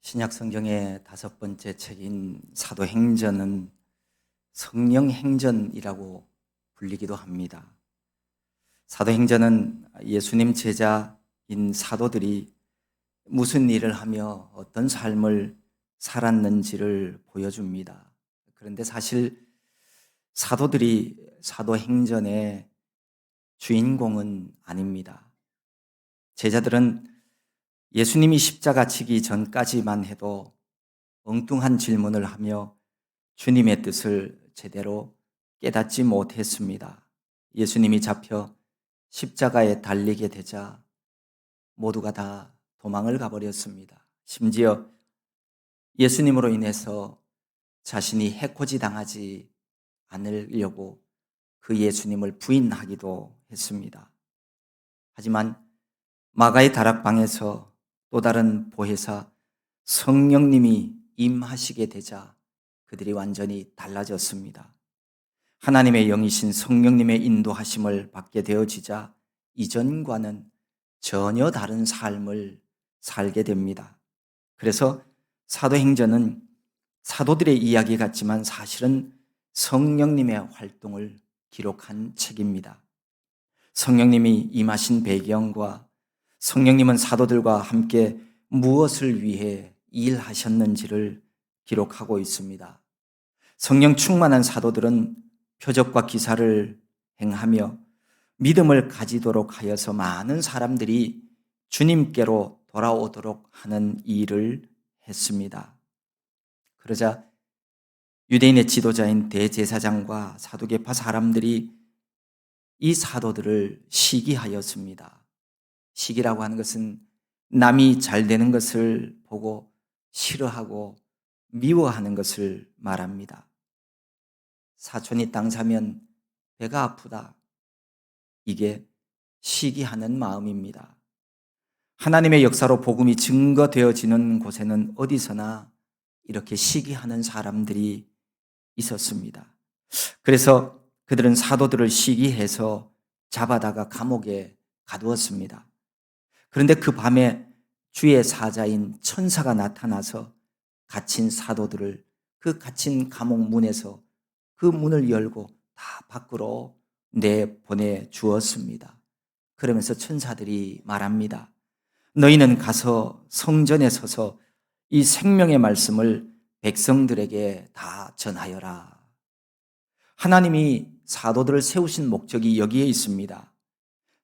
신약 성경의 5번째 책인 사도행전은 성령행전이라고 불리기도 합니다. 사도행전은 예수님 제자인 사도들이 무슨 일을 하며 어떤 삶을 살았는지를 보여줍니다. 그런데 사실 사도들이 사도행전의 주인공은 아닙니다. 제자들은 예수님이 십자가 지기 전까지만 해도 엉뚱한 질문을 하며 주님의 뜻을 제대로 깨닫지 못했습니다. 예수님이 잡혀 십자가에 달리게 되자 모두가 다 도망을 가버렸습니다. 심지어 예수님으로 인해서 자신이 해코지 당하지 않으려고 그 예수님을 부인하기도 했습니다. 하지만 마가의 다락방에서 또 다른 보혜사 성령님이 임하시게 되자 그들이 완전히 달라졌습니다. 하나님의 영이신 성령님의 인도하심을 받게 되어지자 이전과는 전혀 다른 삶을 살게 됩니다. 그래서 사도행전은 사도들의 이야기 같지만 사실은 성령님의 활동을 기록한 책입니다. 성령님이 임하신 배경과 성령님은 사도들과 함께 무엇을 위해 일하셨는지를 기록하고 있습니다. 성령 충만한 사도들은 표적과 기사를 행하며 믿음을 가지도록 하여서 많은 사람들이 주님께로 돌아오도록 하는 일을 했습니다. 그러자 유대인의 지도자인 대제사장과 사두개파 사람들이 이 사도들을 시기하였습니다. 시기라고 하는 것은 남이 잘 되는 것을 보고 싫어하고 미워하는 것을 말합니다. 사촌이 땅 사면 배가 아프다. 이게 시기하는 마음입니다. 하나님의 역사로 복음이 증거되어지는 곳에는 어디서나 이렇게 시기하는 사람들이 있었습니다. 그래서 그들은 사도들을 시기해서 잡아다가 감옥에 가두었습니다. 그런데 그 밤에 주의 사자인 천사가 나타나서 갇힌 사도들을 그 갇힌 감옥 문에서 그 문을 열고 다 밖으로 내보내 주었습니다. 그러면서 천사들이 말합니다. 너희는 가서 성전에 서서 이 생명의 말씀을 백성들에게 다 전하여라. 하나님이 사도들을 세우신 목적이 여기에 있습니다.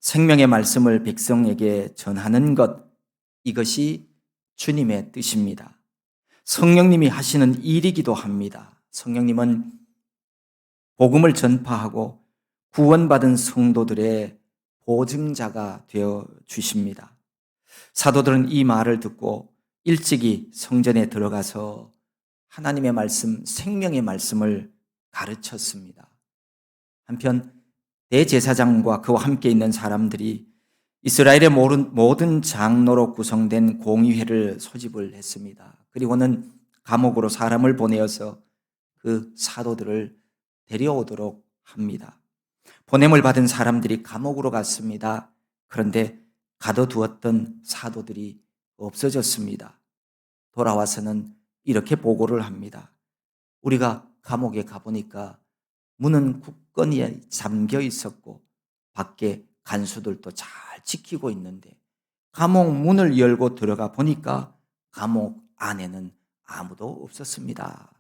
생명의 말씀을 백성에게 전하는 것, 이것이 주님의 뜻입니다. 성령님이 하시는 일이기도 합니다. 성령님은 복음을 전파하고 구원받은 성도들의 보증자가 되어 주십니다. 사도들은 이 말을 듣고 일찍이 성전에 들어가서 하나님의 말씀, 생명의 말씀을 가르쳤습니다. 한편 대제사장과 그와 함께 있는 사람들이 이스라엘의 모든 장로로 구성된 공의회를 소집을 했습니다. 그리고는 감옥으로 사람을 보내어서 그 사도들을 데려오도록 합니다. 보냄을 받은 사람들이 감옥으로 갔습니다. 그런데 가둬두었던 사도들이 없어졌습니다. 돌아와서는 이렇게 보고를 합니다. 우리가 감옥에 가보니까 문은 굳건히 잠겨 있었고 밖에 간수들도 잘 지키고 있는데 감옥 문을 열고 들어가 보니까 감옥 안에는 아무도 없었습니다.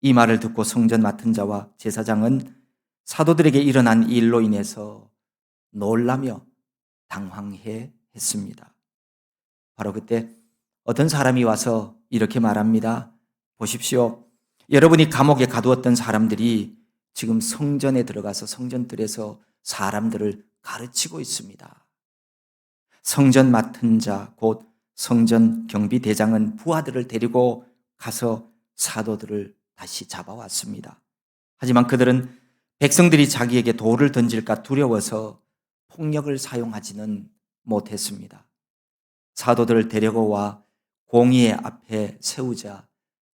이 말을 듣고 성전 맡은 자와 제사장은 사도들에게 일어난 일로 인해서 놀라며 당황해 했습니다. 바로 그때 어떤 사람이 와서 이렇게 말합니다. 보십시오. 여러분이 감옥에 가두었던 사람들이 지금 성전에 들어가서 성전들에서 사람들을 가르치고 있습니다. 성전 맡은 자, 곧 성전 경비대장은 부하들을 데리고 가서 사도들을 다시 잡아왔습니다. 하지만 그들은 백성들이 자기에게 돌을 던질까 두려워서 폭력을 사용하지는 못했습니다. 사도들을 데려와 공의의 앞에 세우자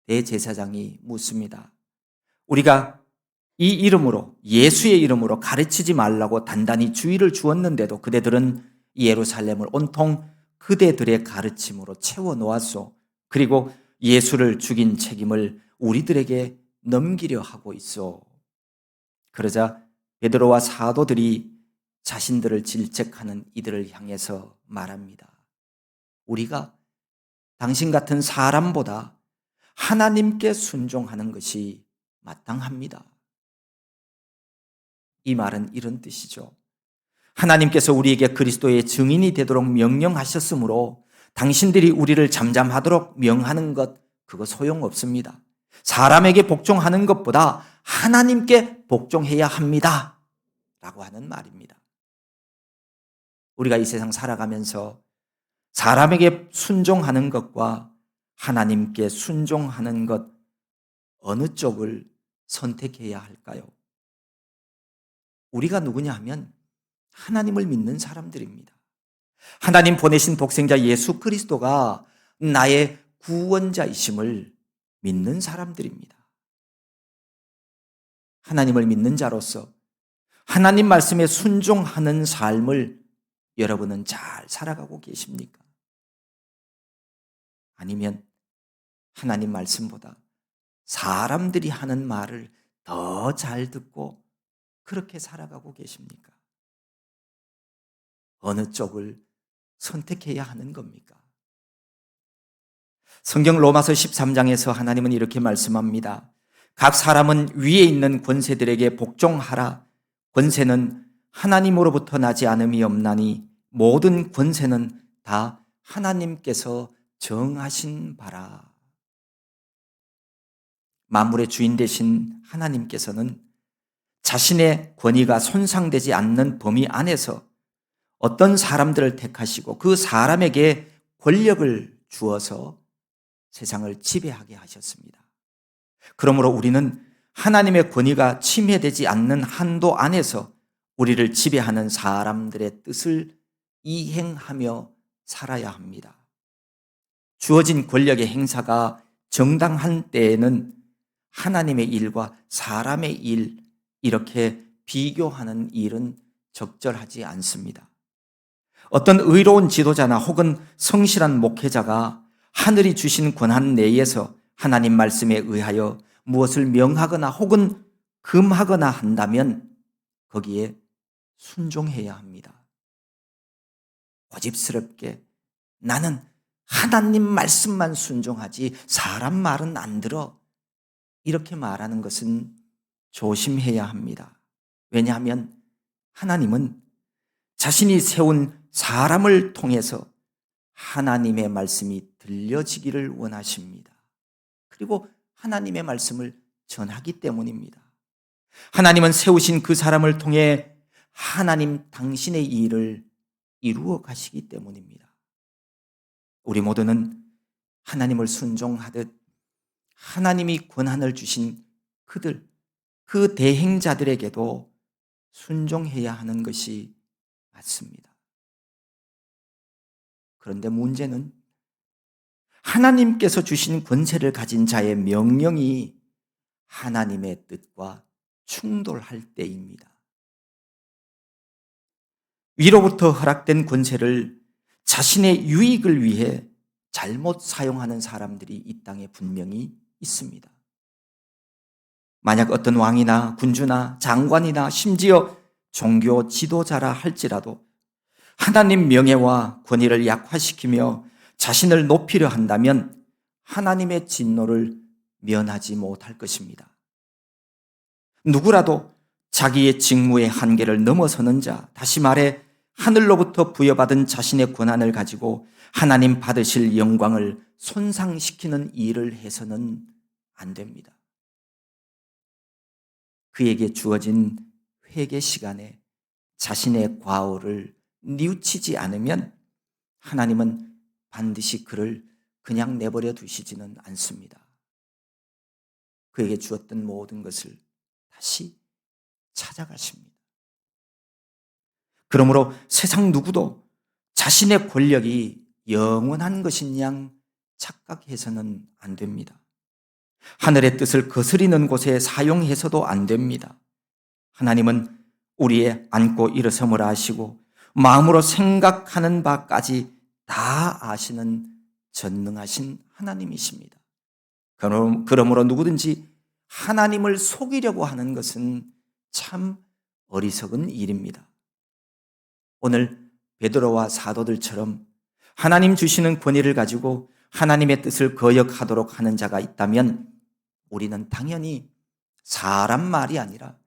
대제사장이 묻습니다. 우리가 이 이름으로, 예수의 이름으로 가르치지 말라고 단단히 주의를 주었는데도 그대들은 예루살렘을 온통 그대들의 가르침으로 채워 놓았소. 그리고 예수를 죽인 책임을 우리들에게 넘기려 하고 있어. 그러자 베드로와 사도들이 자신들을 질책하는 이들을 향해서 말합니다. 우리가 당신 같은 사람보다 하나님께 순종하는 것이 마땅합니다. 이 말은 이런 뜻이죠. 하나님께서 우리에게 그리스도의 증인이 되도록 명령하셨으므로 당신들이 우리를 잠잠하도록 명하는 것, 그거 소용없습니다. 사람에게 복종하는 것보다 하나님께 복종해야 합니다. 라고 하는 말입니다. 우리가 이 세상 살아가면서 사람에게 순종하는 것과 하나님께 순종하는 것, 어느 쪽을 선택해야 할까요? 우리가 누구냐 하면 하나님을 믿는 사람들입니다. 하나님 보내신 독생자 예수 그리스도가 나의 구원자이심을 믿는 사람들입니다. 하나님을 믿는 자로서 하나님 말씀에 순종하는 삶을 여러분은 잘 살아가고 계십니까? 아니면 하나님 말씀보다 사람들이 하는 말을 더 잘 듣고 그렇게 살아가고 계십니까? 어느 쪽을 선택해야 하는 겁니까? 성경 로마서 13장에서 하나님은 이렇게 말씀합니다. 각 사람은 위에 있는 권세들에게 복종하라. 권세는 하나님으로부터 나지 않음이 없나니 모든 권세는 다 하나님께서 정하신 바라. 만물의 주인 되신 하나님께서는 자신의 권위가 손상되지 않는 범위 안에서 어떤 사람들을 택하시고 그 사람에게 권력을 주어서 세상을 지배하게 하셨습니다. 그러므로 우리는 하나님의 권위가 침해되지 않는 한도 안에서 우리를 지배하는 사람들의 뜻을 이행하며 살아야 합니다. 주어진 권력의 행사가 정당한 때에는 하나님의 일과 사람의 일, 이렇게 비교하는 일은 적절하지 않습니다. 어떤 의로운 지도자나 혹은 성실한 목회자가 하늘이 주신 권한 내에서 하나님 말씀에 의하여 무엇을 명하거나 혹은 금하거나 한다면 거기에 순종해야 합니다. 고집스럽게 나는 하나님 말씀만 순종하지 사람 말은 안 들어, 이렇게 말하는 것은 조심해야 합니다. 왜냐하면 하나님은 자신이 세운 사람을 통해서 하나님의 말씀이 들려지기를 원하십니다. 그리고 하나님의 말씀을 전하기 때문입니다. 하나님은 세우신 그 사람을 통해 하나님 당신의 일을 이루어 가시기 때문입니다. 우리 모두는 하나님을 순종하듯 하나님이 권한을 주신 그들, 그 대행자들에게도 순종해야 하는 것이 맞습니다. 그런데 문제는 하나님께서 주신 권세를 가진 자의 명령이 하나님의 뜻과 충돌할 때입니다. 위로부터 허락된 권세를 자신의 유익을 위해 잘못 사용하는 사람들이 이 땅에 분명히 있습니다. 만약 어떤 왕이나 군주나 장관이나 심지어 종교 지도자라 할지라도 하나님 명예와 권위를 약화시키며 자신을 높이려 한다면 하나님의 진노를 면하지 못할 것입니다. 누구라도 자기의 직무의 한계를 넘어서는 자, 다시 말해 하늘로부터 부여받은 자신의 권한을 가지고 하나님 받으실 영광을 손상시키는 일을 해서는 안 됩니다. 그에게 주어진 회개 시간에 자신의 과오를 뉘우치지 않으면 하나님은 반드시 그를 그냥 내버려 두시지는 않습니다. 그에게 주었던 모든 것을 다시 찾아가십니다. 그러므로 세상 누구도 자신의 권력이 영원한 것인 양 착각해서는 안 됩니다. 하늘의 뜻을 거스리는 곳에 사용해서도 안 됩니다. 하나님은 우리의 앉고 일어섬을 아시고 마음으로 생각하는 바까지 다 아시는 전능하신 하나님이십니다. 그러므로 누구든지 하나님을 속이려고 하는 것은 참 어리석은 일입니다. 오늘 베드로와 사도들처럼 하나님 주시는 권위를 가지고 하나님의 뜻을 거역하도록 하는 자가 있다면 우리는 당연히 사람 말이 아니라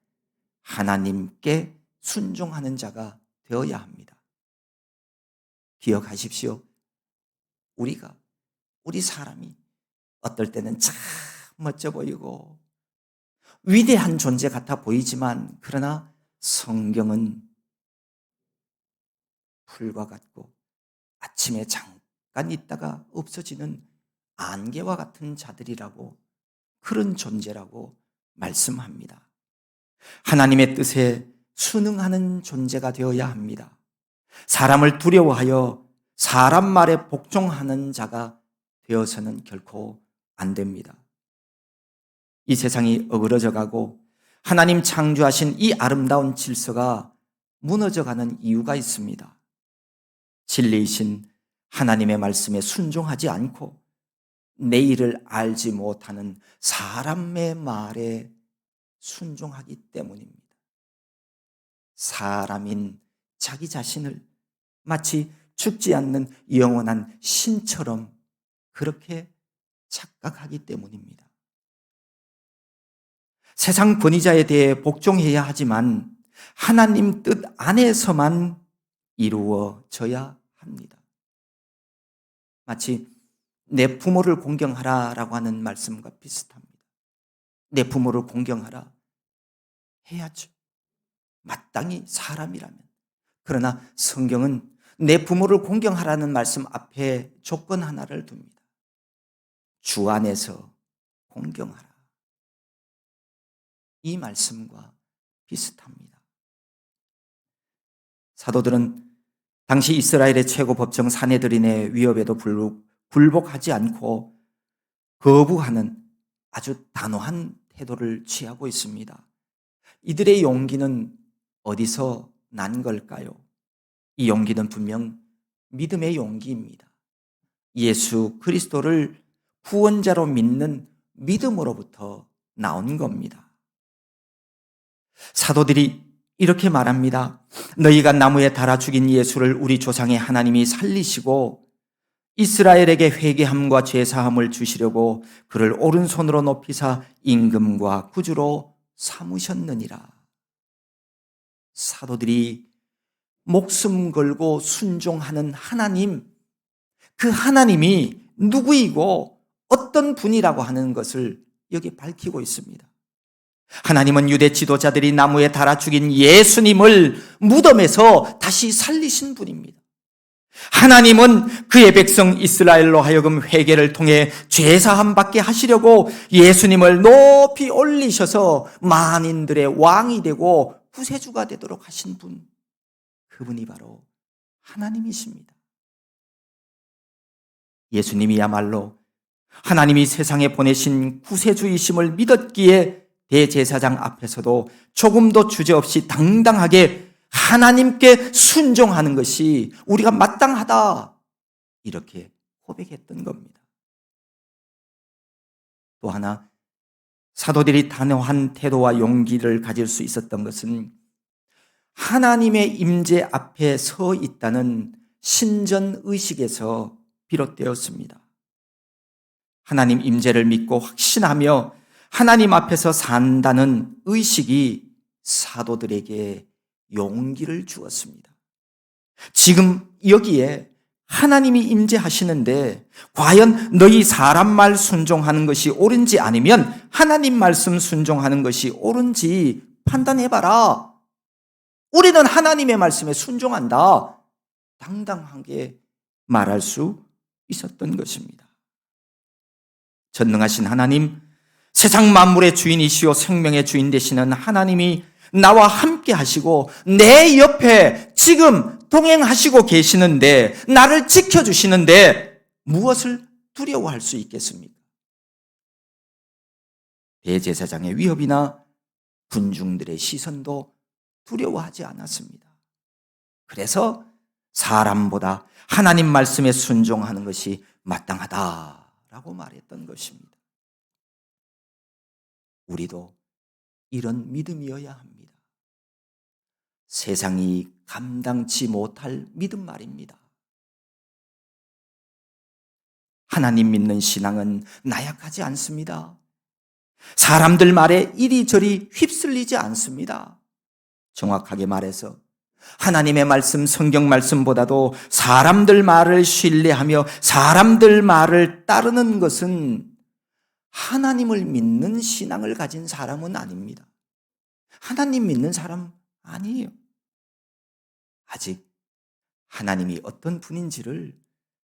하나님께 순종하는 자가 되어야 합니다. 기억하십시오. 우리 사람이 어떨 때는 참 멋져 보이고 위대한 존재 같아 보이지만 그러나 성경은 풀과 같고 아침에 잠깐 있다가 없어지는 안개와 같은 자들이라고, 그런 존재라고 말씀합니다. 하나님의 뜻에 순응하는 존재가 되어야 합니다. 사람을 두려워하여 사람 말에 복종하는 자가 되어서는 결코 안 됩니다. 이 세상이 어그러져 가고 하나님 창조하신 이 아름다운 질서가 무너져가는 이유가 있습니다. 진리이신 하나님의 말씀에 순종하지 않고 내일을 알지 못하는 사람의 말에 순종하기 때문입니다. 사람인 자기 자신을 마치 죽지 않는 영원한 신처럼 그렇게 착각하기 때문입니다. 세상 권위자에 대해 복종해야 하지만 하나님 뜻 안에서만 이루어져야 합니다. 마치 내 부모를 공경하라라고 하는 말씀과 비슷합니다. 내 부모를 공경하라 해야죠. 마땅히 사람이라면. 그러나 성경은 내 부모를 공경하라는 말씀 앞에 조건 하나를 둡니다. 주 안에서 공경하라. 이 말씀과 비슷합니다. 사도들은 당시 이스라엘의 최고 법정 사내들인의 위협에도 굴복하지 않고 거부하는 아주 단호한 태도를 취하고 있습니다. 이들의 용기는 어디서 난 걸까요? 이 용기는 분명 믿음의 용기입니다. 예수 그리스도를 구원자로 믿는 믿음으로부터 나온 겁니다. 사도들이 이렇게 말합니다. 너희가 나무에 달아 죽인 예수를 우리 조상의 하나님이 살리시고 이스라엘에게 회개함과 죄사함을 주시려고 그를 오른손으로 높이사 임금과 구주로 삼으셨느니라. 사도들이 목숨 걸고 순종하는 하나님, 그 하나님이 누구이고 어떤 분이라고 하는 것을 여기 밝히고 있습니다. 하나님은 유대 지도자들이 나무에 달아 죽인 예수님을 무덤에서 다시 살리신 분입니다. 하나님은 그의 백성 이스라엘로 하여금 회개를 통해 죄사함 받게 하시려고 예수님을 높이 올리셔서 만인들의 왕이 되고 구세주가 되도록 하신 분, 그분이 바로 하나님이십니다. 예수님이야말로 하나님이 세상에 보내신 구세주이심을 믿었기에 대제사장 앞에서도 조금도 주저없이 당당하게 하나님께 순종하는 것이 우리가 마땅하다, 이렇게 고백했던 겁니다. 또 하나 사도들이 단호한 태도와 용기를 가질 수 있었던 것은 하나님의 임재 앞에 서 있다는 신전의식에서 비롯되었습니다. 하나님 임재를 믿고 확신하며 하나님 앞에서 산다는 의식이 사도들에게 용기를 주었습니다. 지금 여기에 하나님이 임재하시는데 과연 너희 사람 말 순종하는 것이 옳은지 아니면 하나님 말씀 순종하는 것이 옳은지 판단해봐라. 우리는 하나님의 말씀에 순종한다. 당당하게 말할 수 있었던 것입니다. 전능하신 하나님, 세상 만물의 주인이시오 생명의 주인 되시는 하나님이 나와 함께 하시고 내 옆에 지금 동행하시고 계시는데, 나를 지켜주시는데 무엇을 두려워할 수 있겠습니까? 대제사장의 위협이나 군중들의 시선도 두려워하지 않았습니다. 그래서 사람보다 하나님 말씀에 순종하는 것이 마땅하다라고 말했던 것입니다. 우리도 이런 믿음이어야 합니다. 세상이 감당치 못할 믿음 말입니다. 하나님 믿는 신앙은 나약하지 않습니다. 사람들 말에 이리저리 휩쓸리지 않습니다. 정확하게 말해서 하나님의 말씀, 성경 말씀보다도 사람들 말을 신뢰하며 사람들 말을 따르는 것은 하나님을 믿는 신앙을 가진 사람은 아닙니다. 하나님 믿는 사람 아니에요. 아직 하나님이 어떤 분인지를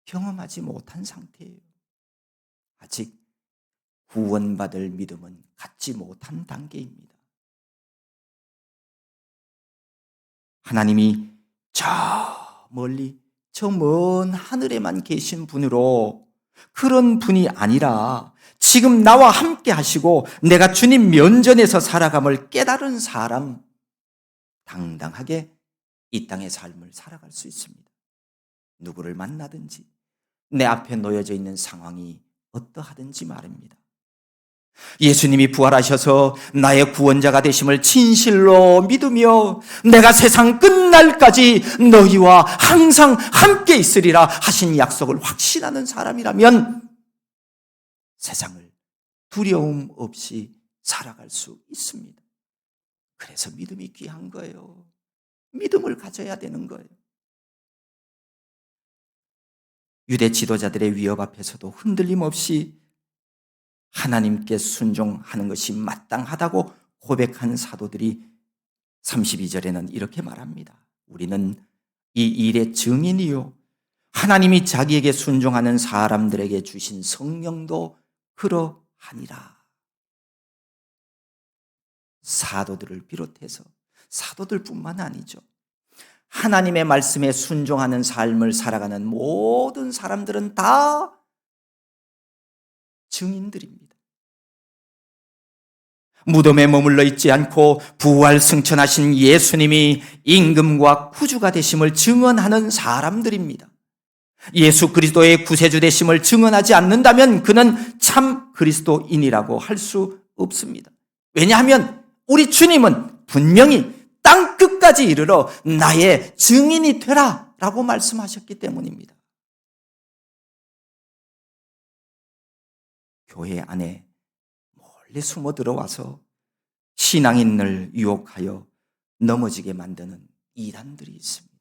경험하지 못한 상태예요. 아직 구원받을 믿음은 갖지 못한 단계입니다. 하나님이 저 멀리 저 먼 하늘에만 계신 분으로 그런 분이 아니라 지금 나와 함께 하시고 내가 주님 면전에서 살아감을 깨달은 사람, 당당하게 이 땅의 삶을 살아갈 수 있습니다. 누구를 만나든지 내 앞에 놓여져 있는 상황이 어떠하든지 말입니다. 예수님이 부활하셔서 나의 구원자가 되심을 진실로 믿으며 내가 세상 끝날까지 너희와 항상 함께 있으리라 하신 약속을 확신하는 사람이라면 세상을 두려움 없이 살아갈 수 있습니다. 그래서 믿음이 귀한 거예요. 믿음을 가져야 되는 거예요. 유대 지도자들의 위협 앞에서도 흔들림 없이 하나님께 순종하는 것이 마땅하다고 고백한 사도들이 32절에는 이렇게 말합니다. 우리는 이 일의 증인이요 하나님이 자기에게 순종하는 사람들에게 주신 성령도 그러하니라. 사도들을 비롯해서 사도들뿐만 아니죠. 하나님의 말씀에 순종하는 삶을 살아가는 모든 사람들은 다 증인들입니다. 무덤에 머물러 있지 않고 부활 승천하신 예수님이 임금과 구주가 되심을 증언하는 사람들입니다. 예수 그리스도의 구세주 되심을 증언하지 않는다면 그는 참 그리스도인이라고 할 수 없습니다. 왜냐하면 우리 주님은 분명히 땅 끝까지 이르러 나의 증인이 되라 라고 말씀하셨기 때문입니다. 교회 안에 몰래 숨어 들어와서 신앙인을 유혹하여 넘어지게 만드는 이단들이 있습니다.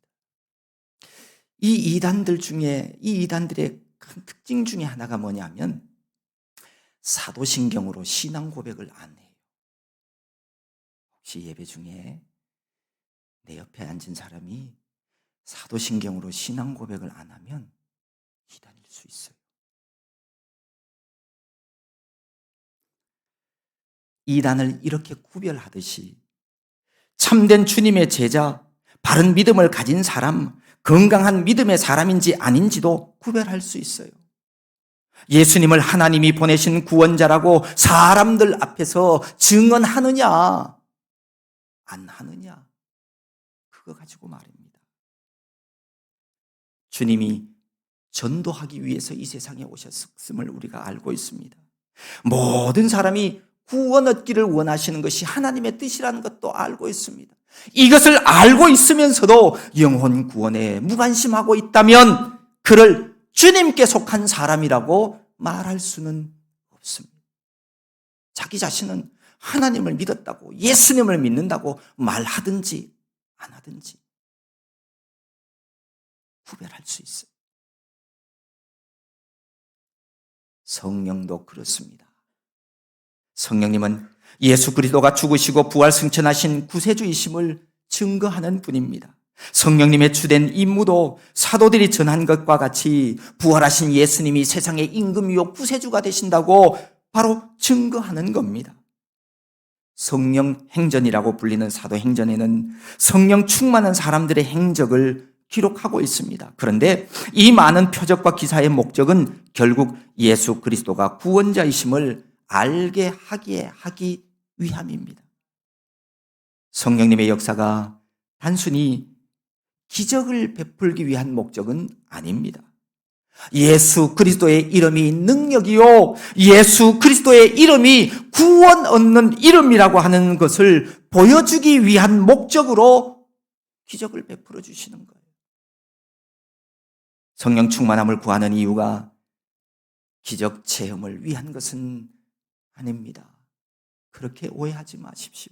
이 이단들의 큰 특징 중에 하나가 뭐냐면 사도신경으로 신앙 고백을 안 해요. 혹시 예배 중에 내 옆에 앉은 사람이 사도신경으로 신앙 고백을 안 하면 이단일 수 있어요. 이단을 이렇게 구별하듯이 참된 주님의 제자, 바른 믿음을 가진 사람, 건강한 믿음의 사람인지 아닌지도 구별할 수 있어요. 예수님을 하나님이 보내신 구원자라고 사람들 앞에서 증언하느냐, 안 하느냐, 그거 가지고 말입니다. 주님이 전도하기 위해서 이 세상에 오셨음을 우리가 알고 있습니다. 모든 사람이 구원 얻기를 원하시는 것이 하나님의 뜻이라는 것도 알고 있습니다. 이것을 알고 있으면서도 영혼 구원에 무관심하고 있다면 그를 주님께 속한 사람이라고 말할 수는 없습니다. 자기 자신은 하나님을 믿었다고 예수님을 믿는다고 말하든지 안 하든지 구별할 수 있어요. 성령도 그렇습니다. 성령님은 예수 그리스도가 죽으시고 부활 승천하신 구세주이심을 증거하는 분입니다. 성령님의 주된 임무도 사도들이 전한 것과 같이 부활하신 예수님이 세상의 임금이요 구세주가 되신다고 바로 증거하는 겁니다. 성령 행전이라고 불리는 사도행전에는 성령 충만한 사람들의 행적을 기록하고 있습니다. 그런데 이 많은 표적과 기사의 목적은 결국 예수 그리스도가 구원자이심을 알게 하기 위함입니다. 성령님의 역사가 단순히 기적을 베풀기 위한 목적은 아닙니다. 예수 그리스도의 이름이 능력이요, 예수 그리스도의 이름이 구원 얻는 이름이라고 하는 것을 보여주기 위한 목적으로 기적을 베풀어 주시는 거예요. 성령 충만함을 구하는 이유가 기적 체험을 위한 것은 아닙니다. 그렇게 오해하지 마십시오.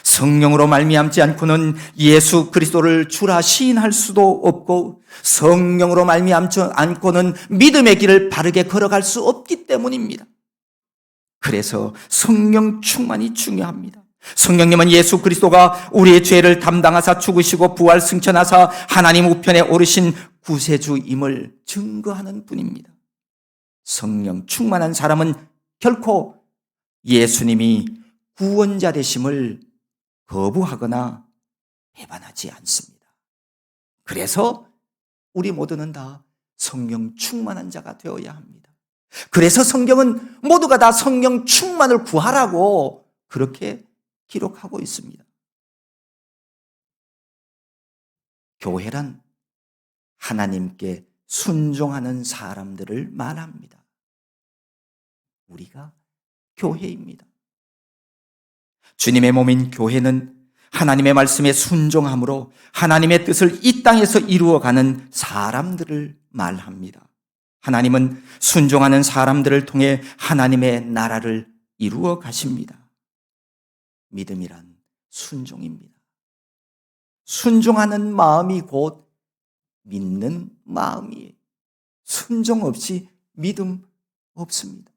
성령으로 말미암지 않고는 예수 그리스도를 주라 시인할 수도 없고, 성령으로 말미암지 않고는 믿음의 길을 바르게 걸어갈 수 없기 때문입니다. 그래서 성령 충만이 중요합니다. 성령님은 예수 그리스도가 우리의 죄를 담당하사 죽으시고 부활 승천하사 하나님 우편에 오르신 구세주임을 증거하는 분입니다. 성령 충만한 사람은 결코 예수님이 구원자 되심을 거부하거나 배반하지 않습니다. 그래서 우리 모두는 다 성령 충만한 자가 되어야 합니다. 그래서 성경은 모두가 다 성령 충만을 구하라고 그렇게 기록하고 있습니다. 교회란 하나님께 순종하는 사람들을 말합니다. 우리가 교회입니다. 주님의 몸인 교회는 하나님의 말씀에 순종함으로 하나님의 뜻을 이 땅에서 이루어가는 사람들을 말합니다. 하나님은 순종하는 사람들을 통해 하나님의 나라를 이루어 가십니다. 믿음이란 순종입니다. 순종하는 마음이 곧 믿는 마음이에요. 순종 없이 믿음 없습니다.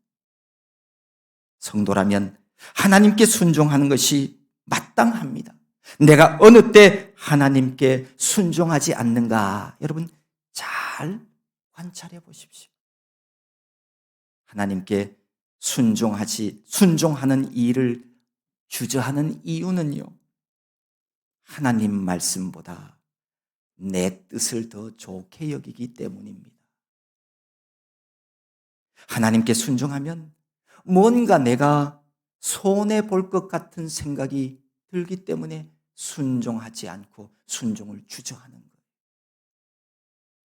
성도라면 하나님께 순종하는 것이 마땅합니다. 내가 어느 때 하나님께 순종하지 않는가, 여러분 잘 관찰해 보십시오. 하나님께 순종하는 일을 주저하는 이유는요, 하나님 말씀보다 내 뜻을 더 좋게 여기기 때문입니다. 하나님께 순종하면 뭔가 내가 손해볼 것 같은 생각이 들기 때문에 순종하지 않고 순종을 주저하는 거예요.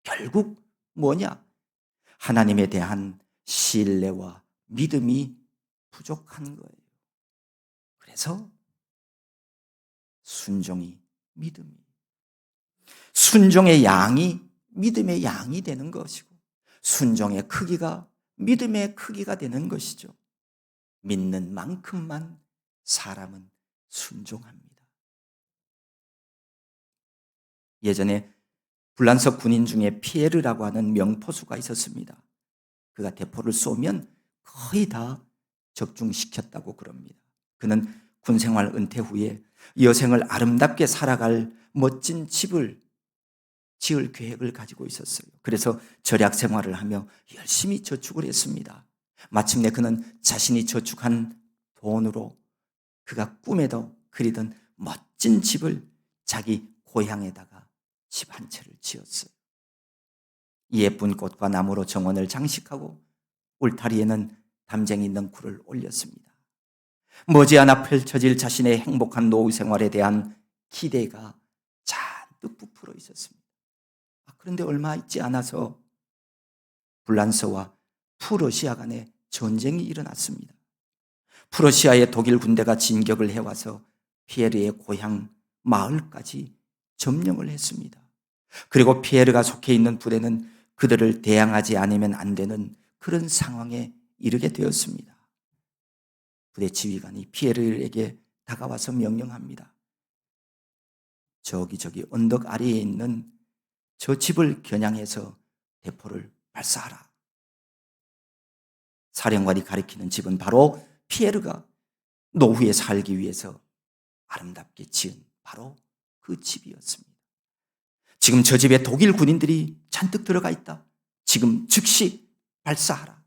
결국 뭐냐? 하나님에 대한 신뢰와 믿음이 부족한 거예요. 그래서 순종이 믿음이, 순종의 양이 믿음의 양이 되는 것이고, 순종의 크기가 믿음의 크기가 되는 것이죠. 믿는 만큼만 사람은 순종합니다. 예전에 불란서 군인 중에 피에르라고 하는 명포수가 있었습니다. 그가 대포를 쏘면 거의 다 적중시켰다고 그럽니다. 그는 군생활 은퇴 후에 여생을 아름답게 살아갈 멋진 집을 지을 계획을 가지고 있었어요. 그래서 절약 생활을 하며 열심히 저축을 했습니다. 마침내 그는 자신이 저축한 돈으로 그가 꿈에도 그리던 멋진 집을 자기 고향에다가 집 한 채를 지었어요. 예쁜 꽃과 나무로 정원을 장식하고 울타리에는 담쟁이 넝쿨을 올렸습니다. 머지않아 펼쳐질 자신의 행복한 노후 생활에 대한 기대가 잔뜩 부풀어 있었습니다. 그런데 얼마 있지 않아서 불란서와 프러시아 간에 전쟁이 일어났습니다. 프러시아의 독일 군대가 진격을 해와서 피에르의 고향 마을까지 점령을 했습니다. 그리고 피에르가 속해 있는 부대는 그들을 대항하지 않으면 안 되는 그런 상황에 이르게 되었습니다. 부대 지휘관이 피에르에게 다가와서 명령합니다. 저기 언덕 아래에 있는 저 집을 겨냥해서 대포를 발사하라. 사령관이 가리키는 집은 바로 피에르가 노후에 살기 위해서 아름답게 지은 바로 그 집이었습니다. 지금 저 집에 독일 군인들이 잔뜩 들어가 있다. 지금 즉시 발사하라.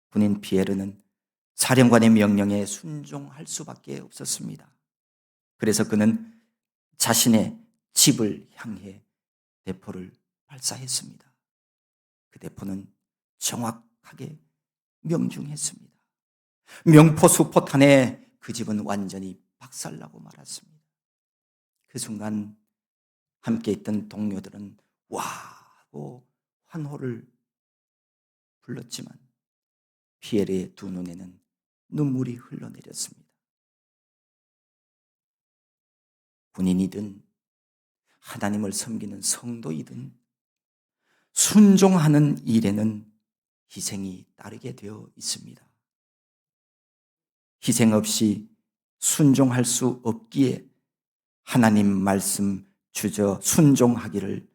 군인 피에르는 사령관의 명령에 순종할 수밖에 없었습니다. 그래서 그는 자신의 집을 향해 대포를 발사했습니다. 그 대포는 정확하게 명중했습니다. 명포수 포탄에 그 집은 완전히 박살나고 말았습니다. 그 순간 함께 있던 동료들은 와 하고 환호를 불렀지만 피에르의 두 눈에는 눈물이 흘러내렸습니다. 군인이든 하나님을 섬기는 성도이든 순종하는 일에는 희생이 따르게 되어 있습니다. 희생 없이 순종할 수 없기에 하나님 말씀 주저 순종하기를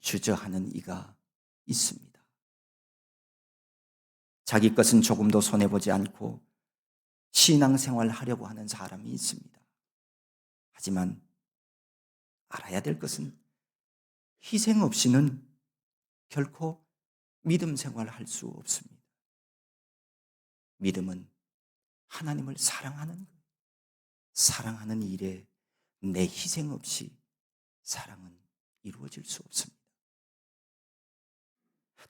주저하는 이가 있습니다. 자기 것은 조금도 손해보지 않고 신앙생활 하려고 하는 사람이 있습니다. 하지만 알아야 될 것은 희생 없이는 결코 믿음 생활할 수 없습니다. 믿음은 하나님을 사랑하는 것, 사랑하는 일에 내 희생 없이 사랑은 이루어질 수 없습니다.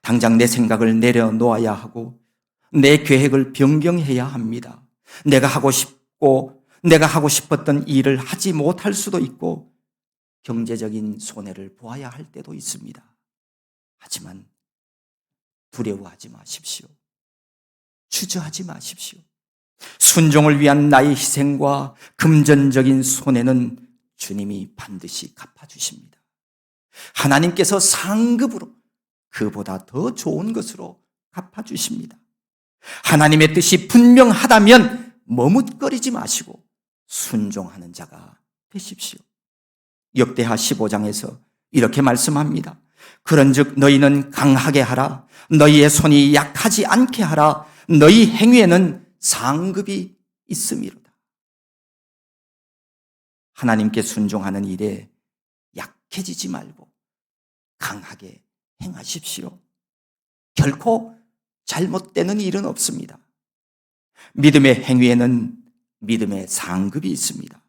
당장 내 생각을 내려놓아야 하고 내 계획을 변경해야 합니다. 내가 하고 싶었던 일을 하지 못할 수도 있고 경제적인 손해를 보아야 할 때도 있습니다. 하지만 두려워하지 마십시오. 주저하지 마십시오. 순종을 위한 나의 희생과 금전적인 손해는 주님이 반드시 갚아주십니다. 하나님께서 상급으로 그보다 더 좋은 것으로 갚아주십니다. 하나님의 뜻이 분명하다면 머뭇거리지 마시고 순종하는 자가 되십시오. 역대하 15장에서 이렇게 말씀합니다. 그런즉 너희는 강하게 하라. 너희의 손이 약하지 않게 하라. 너희 행위에는 상급이 있음이로다. 하나님께 순종하는 일에 약해지지 말고 강하게 행하십시오. 결코 잘못되는 일은 없습니다. 믿음의 행위에는 믿음의 상급이 있습니다.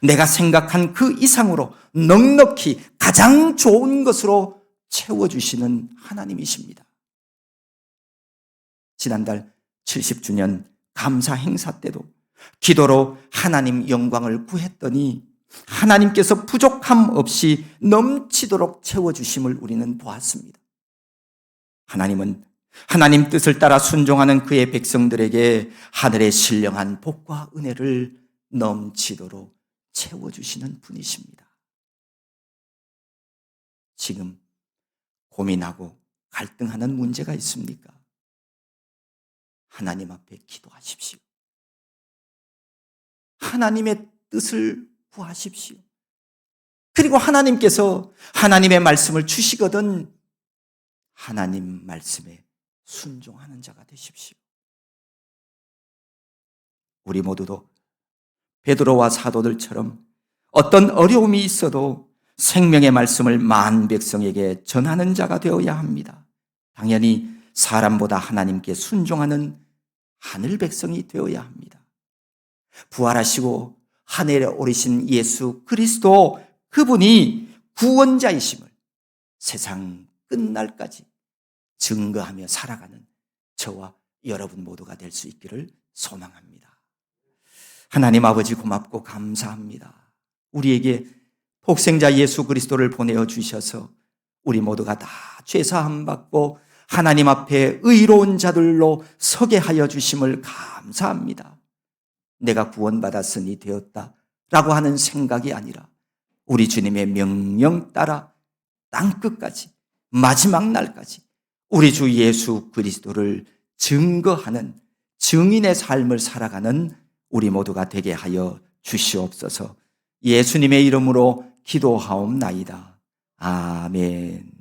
내가 생각한 그 이상으로 넉넉히 가장 좋은 것으로 채워주시는 하나님이십니다. 지난달 70주년 감사 행사 때도 기도로 하나님 영광을 구했더니 하나님께서 부족함 없이 넘치도록 채워주심을 우리는 보았습니다. 하나님은 하나님 뜻을 따라 순종하는 그의 백성들에게 하늘의 신령한 복과 은혜를 넘치도록 채워주시는 분이십니다. 지금 고민하고 갈등하는 문제가 있습니까? 하나님 앞에 기도하십시오. 하나님의 뜻을 구하십시오. 그리고 하나님께서 하나님의 말씀을 주시거든 하나님 말씀에 순종하는 자가 되십시오. 우리 모두도 베드로와 사도들처럼 어떤 어려움이 있어도 생명의 말씀을 만 백성에게 전하는 자가 되어야 합니다. 당연히 사람보다 하나님께 순종하는 하늘 백성이 되어야 합니다. 부활하시고 하늘에 오르신 예수 그리스도 그분이 구원자이심을 세상 끝날까지 증거하며 살아가는 저와 여러분 모두가 될 수 있기를 소망합니다. 하나님 아버지 고맙고 감사합니다. 우리에게 독생자 예수 그리스도를 보내어 주셔서 우리 모두가 다 죄사함 받고 하나님 앞에 의로운 자들로 서게 하여 주심을 감사합니다. 내가 구원받았으니 되었다라고 하는 생각이 아니라 우리 주님의 명령 따라 땅끝까지 마지막 날까지 우리 주 예수 그리스도를 증거하는 증인의 삶을 살아가는 우리 모두가 되게 하여 주시옵소서. 예수님의 이름으로 기도하옵나이다. 아멘.